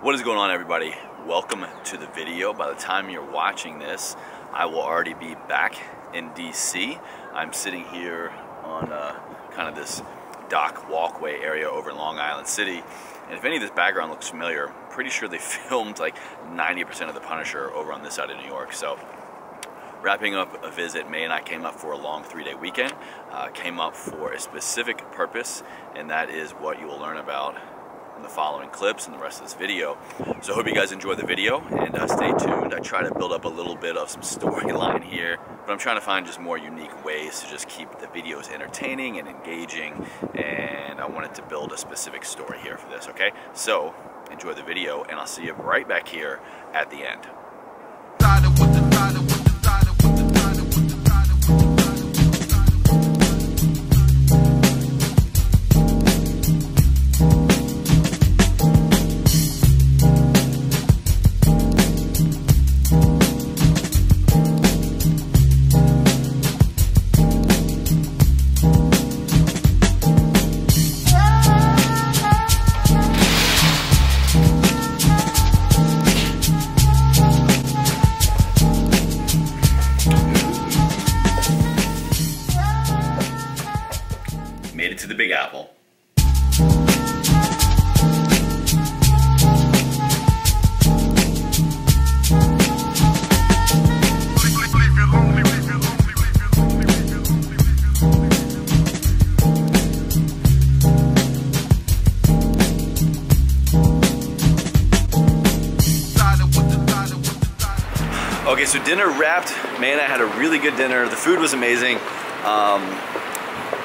What is going on, everybody? Welcome to the video. By the time you're watching this, I will already be back in DC. I'm sitting here on kind of this dock walkway area over in Long Island City. And if any of this background looks familiar, I'm pretty sure they filmed like 90% of The Punisher over on this side of New York. So wrapping up a visit, May and I came up for a long 3-day weekend. Came up for a specific purpose, and that is what you will learn about in the following clips and the rest of this video. So I hope you guys enjoy the video and stay tuned. I try to build up a little bit of some storyline here, but I'm trying to find just more unique ways to just keep the videos entertaining and engaging, and I wanted to build a specific story here for this, okay? So enjoy the video, and I'll see you right back here at the end. Made it to the Big Apple. Okay, so dinner wrapped. Man, I had a really good dinner. The food was amazing.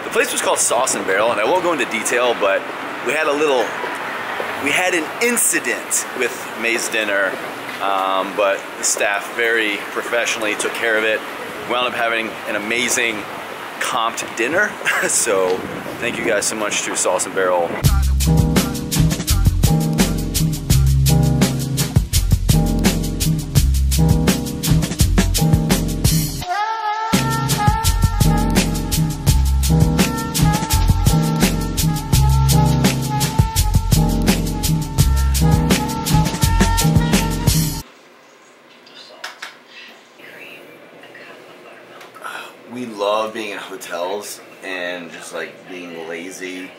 The place was called Sauce and Barrel, and I won't go into detail, but we had an incident with May's dinner, but the staff very professionally took care of it. We wound up having an amazing comped dinner, so thank you guys so much to Sauce and Barrel. We love being in hotels and just like being lazy.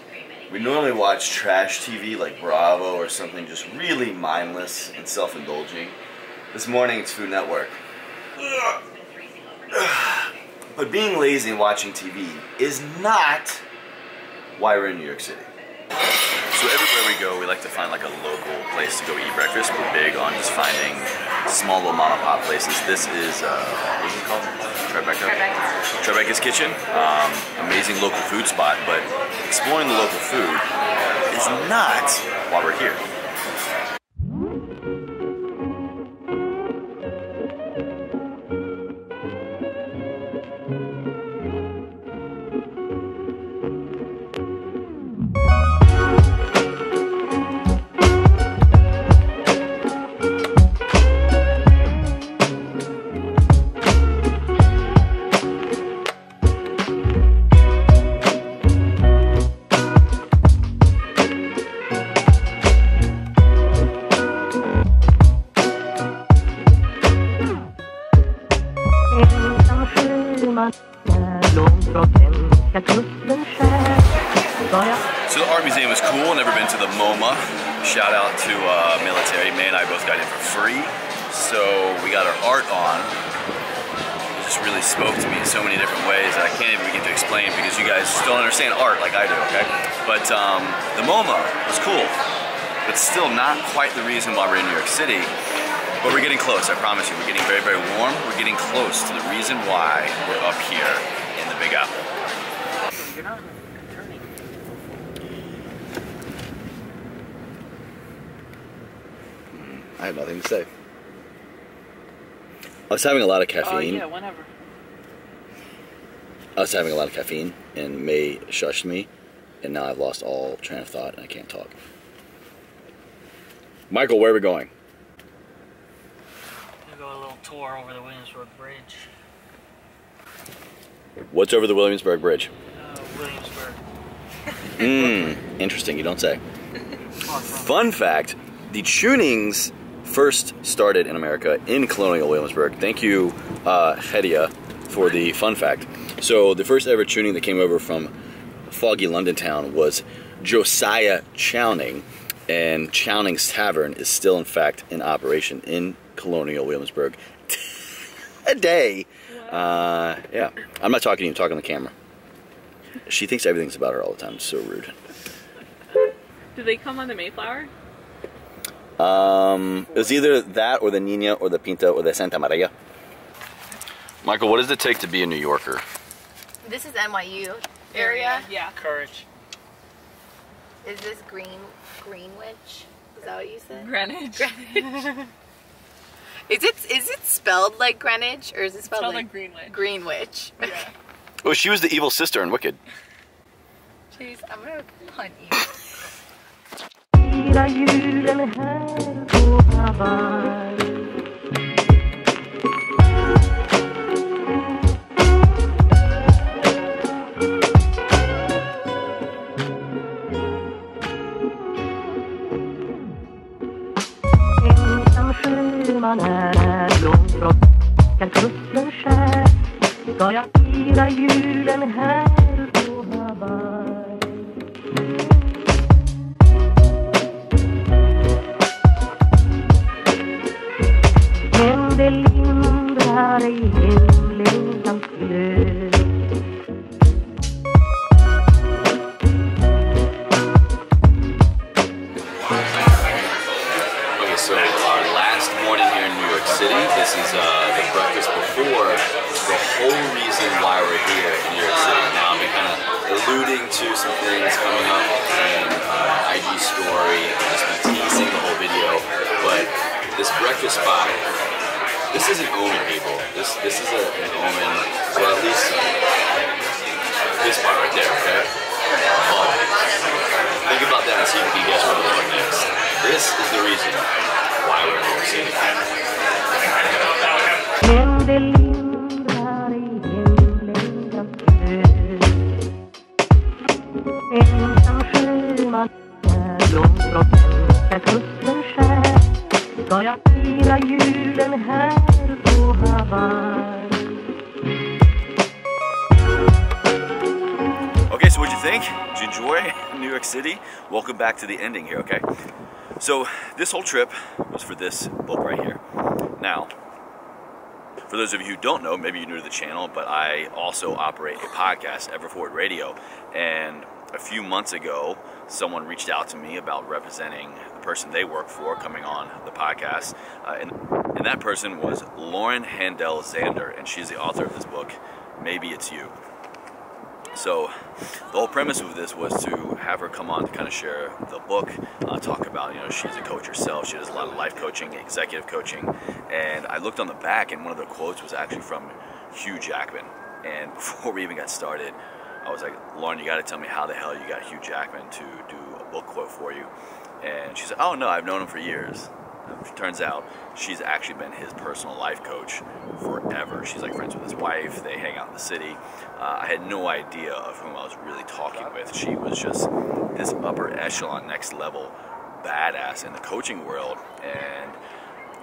We normally watch trash TV like Bravo or something just really mindless and self-indulging. This morning it's Food Network. But being lazy and watching TV is not why we're in New York City. So everywhere we go, we like to find like a local place to go eat breakfast. We're big on just finding small little mom and pop places. This is, what is it called? Tribeca's Kitchen. Amazing local food spot, but exploring the local food is not why we're here. So the art museum is cool. Never been to the MoMA. Shout out to military. May and I both got in for free, so we got our art on. It just really spoke to me in so many different ways that I can't even begin to explain because you guys don't understand art like I do. Okay, but the MoMA was cool, but still not quite the reason why we're in New York City. But we're getting close. I promise you, we're getting very, very warm. We're getting close to the reason why we're up here in the Big Apple. You're not turning. I have nothing to say. I was having a lot of caffeine. Oh yeah, whenever. I was having a lot of caffeine, and May shushed me, and now I've lost all train of thought, and I can't talk. Michael, where are we going? We'll go a little tour over the Williamsburg Bridge. What's over the Williamsburg Bridge? Williamsburg. Interesting, you don't say. Fun fact, the tunings first started in America in Colonial Williamsburg. Thank you, Hedia, for the fun fact. So the first ever tuning that came over from foggy London town was Josiah Chowning, and Chowning's Tavern is still in fact in operation in Colonial Williamsburg today. Yeah, I'm not talking to you, I'm talking on the camera. She thinks everything's about her all the time. It's so rude. Do they come on the Mayflower? It was either that or the Nina or the Pinta or the Santa Maria. Michael, what does it take to be a New Yorker? This is NYU area. Yeah. Courage. Is this Greenwich? Is that what you said? Greenwich. Is it spelled like Greenwich or is it spelled like Greenwich? Greenwich. Yeah. Oh, she was the evil sister in Wicked. Jeez, I'm gonna hunt you. Man är långbrott, kan kusten skär. Ska jag fira julen här på Hawaii? Men det lindrar i himlen glöd. So our last morning here in New York City, this is the breakfast before the whole reason why we're here in New York City. Now I've been kind of alluding to some things coming up in IG story, just been teasing the whole video, but this breakfast spot, this is an omen, people. This is an omen, so at least this spot right there, okay? Oh, think about that and see if you can guess where we're going next. This is the reason why we're in New York City. Okay, so what'd you think? Did you enjoy New York City? Welcome back to the ending here, okay? So this whole trip was for this book right here. Now, for those of you who don't know, maybe you're new to the channel, but I also operate a podcast, Everforward Radio, and a few months ago, someone reached out to me about representing the person they work for coming on the podcast, and that person was Lauren Handel Zander, and she's the author of this book, Maybe It's You. So the whole premise of this was to have her come on to kind of share the book, talk about, you know, she's a coach herself, she does a lot of life coaching, executive coaching, and I looked on the back and one of the quotes was actually from Hugh Jackman. And before we even got started, I was like, Lauren, you got to tell me how the hell you got Hugh Jackman to do a book quote for you. And she said, oh no, I've known him for years. It turns out she's actually been his personal life coach forever. She's like friends with his wife. They hang out in the city. I had no idea of whom I was really talking with. She was just this upper echelon, next level badass in the coaching world, and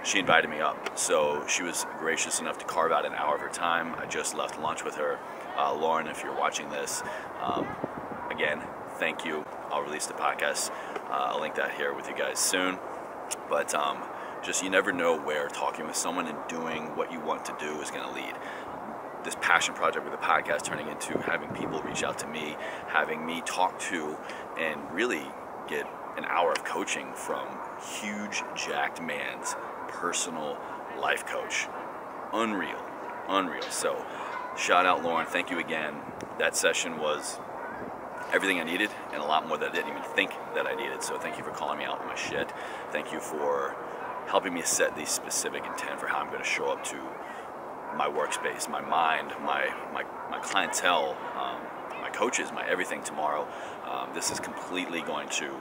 she invited me up. So she was gracious enough to carve out an hour of her time. I just left lunch with her. Lauren, if you're watching this, again, thank you. I'll release the podcast. I'll link that here with you guys soon. But just you never know where talking with someone and doing what you want to do is going to lead. This passion project with the podcast turning into having people reach out to me, having me talk to and really get an hour of coaching from huge jacked man's personal life coach. Unreal, unreal. So shout out Lauren, thank you again. That session was everything I needed and a lot more that I didn't even think that I needed. So thank you for calling me out on my shit. Thank you for helping me set the specific intent for how I'm going to show up to my workspace, my mind, my clientele, my coaches, my everything tomorrow. This is completely going to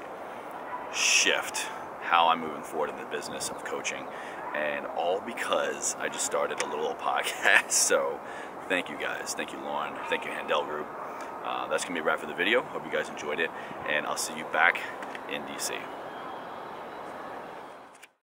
shift how I'm moving forward in the business of coaching, and all because I just started a little podcast. So thank you guys. Thank you, Lauren. Thank you, Handel Group. That's going to be a wrap for the video. Hope you guys enjoyed it, and I'll see you back in DC.